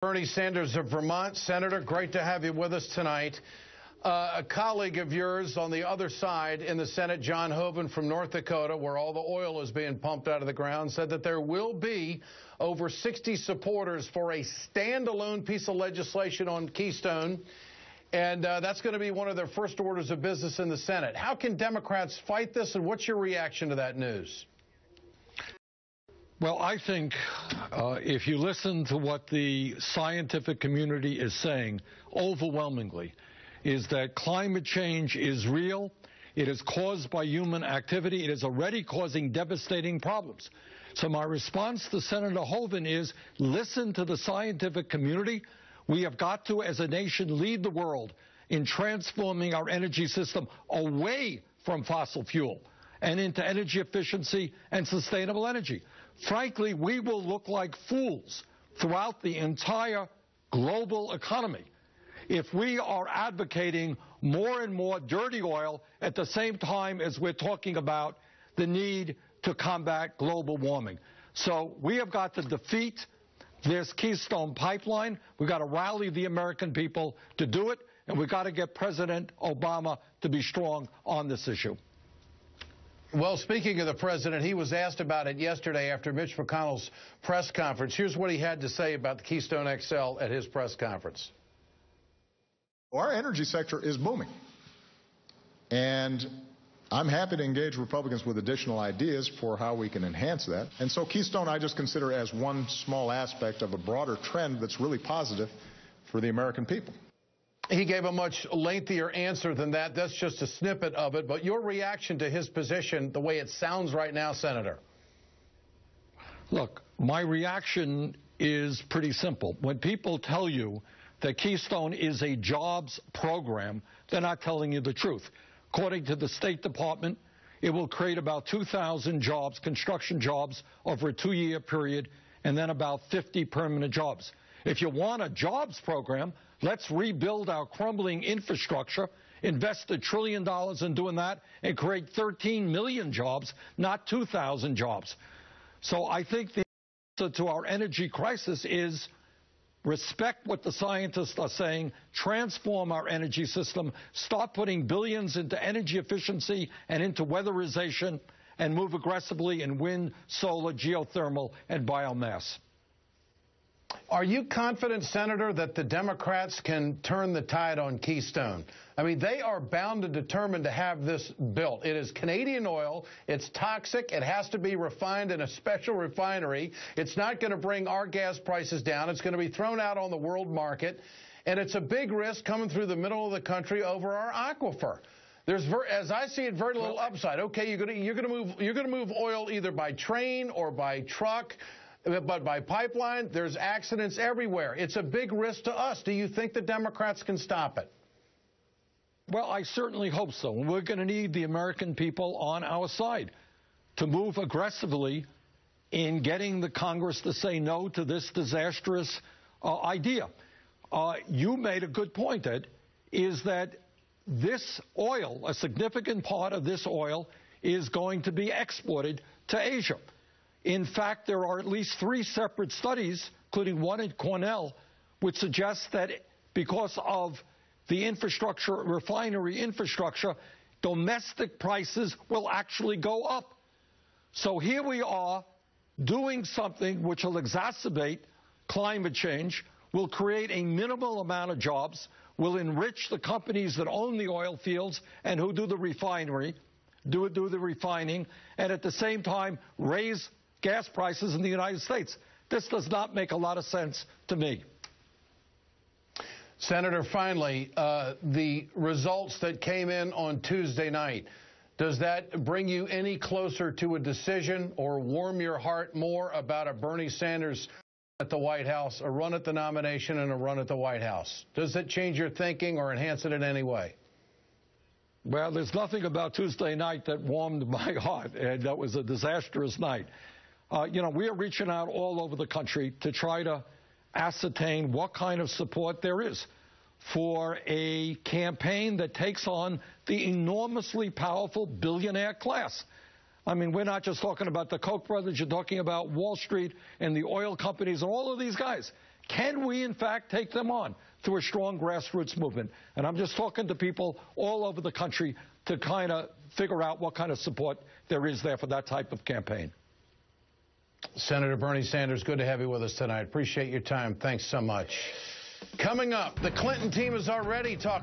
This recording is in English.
Bernie Sanders of Vermont. Senator, great to have you with us tonight. A colleague of yours on the other side in the Senate, John Hoeven from North Dakota, where all the oil is being pumped out of the ground, said that there will be over 60 supporters for a standalone piece of legislation on Keystone, and that's going to be one of their first orders of business in the Senate. How can Democrats fight this, and what's your reaction to that news? Well, I think if you listen to what the scientific community is saying overwhelmingly, is that climate change is real. It is caused by human activity. It is already causing devastating problems. So my response to Senator Hoeven is listen to the scientific community. We have got to, as a nation, lead the world in transforming our energy system away from fossil fuel and into energy efficiency and sustainable energy. Frankly, we will look like fools throughout the entire global economy if we are advocating more and more dirty oil at the same time as we're talking about the need to combat global warming. So we have got to defeat this Keystone pipeline. We've got to rally the American people to do it, and we've got to get President Obama to be strong on this issue. Well, speaking of the president, he was asked about it yesterday after Mitch McConnell's press conference. Here's what he had to say about the Keystone XL at his press conference. Our energy sector is booming, and I'm happy to engage Republicans with additional ideas for how we can enhance that. And so Keystone I just consider as one small aspect of a broader trend that's really positive for the American people. He gave a much lengthier answer than that. That's just a snippet of it. But your reaction to his position, the way it sounds right now, Senator? Look, my reaction is pretty simple. When people tell you that Keystone is a jobs program, they're not telling you the truth. According to the State Department, it will create about 2,000 jobs, construction jobs, over a 2-year period, and then about 50 permanent jobs. If you want a jobs program, let's rebuild our crumbling infrastructure, invest $1 trillion in doing that, and create 13 million jobs, not 2,000 jobs. So I think the answer to our energy crisis is respect what the scientists are saying, transform our energy system, start putting billions into energy efficiency and into weatherization, and move aggressively in wind, solar, geothermal, and biomass. Are you confident, Senator, that the Democrats can turn the tide on Keystone? I mean, they are bound and determined to have this built. It is Canadian oil. It's toxic. It has to be refined in a special refinery. It's not going to bring our gas prices down. It's going to be thrown out on the world market. And it's a big risk coming through the middle of the country over our aquifer. There's, as I see it, very little upside. Okay, you're going to move oil either by train or by truck. But by pipeline, there's accidents everywhere. It's a big risk to us. Do you think the Democrats can stop it? Well, I certainly hope so. We're going to need the American people on our side to move aggressively in getting the Congress to say no to this disastrous idea. You made a good point, Ed, is that this oil, a significant part of this oil, is going to be exported to Asia. In fact, there are at least 3 separate studies, including one at Cornell, which suggests that because of the infrastructure, refinery infrastructure, domestic prices will actually go up. So here we are doing something which will exacerbate climate change, will create a minimal amount of jobs, will enrich the companies that own the oil fields and who do the refinery, do the refining, and at the same time raise gas prices in the United States. This does not make a lot of sense to me. Senator, finally, the results that came in on Tuesday night, does that bring you any closer to a decision or warm your heart more about a Bernie Sanders at the White House, a run at the nomination and a run at the White House? Does it change your thinking or enhance it in any way? Well, there's nothing about Tuesday night that warmed my heart, and that was a disastrous night. You know, we are reaching out all over the country to try to ascertain what kind of support there is for a campaign that takes on the enormously powerful billionaire class. I mean, we're not just talking about the Koch brothers. You're talking about Wall Street and the oil companies and all of these guys. Can we, in fact, take them on through a strong grassroots movement? And I'm just talking to people all over the country to kind of figure out what kind of support there is there for that type of campaign. Senator Bernie Sanders, good to have you with us tonight. Appreciate your time. Thanks so much. Coming up, the Clinton team is already talking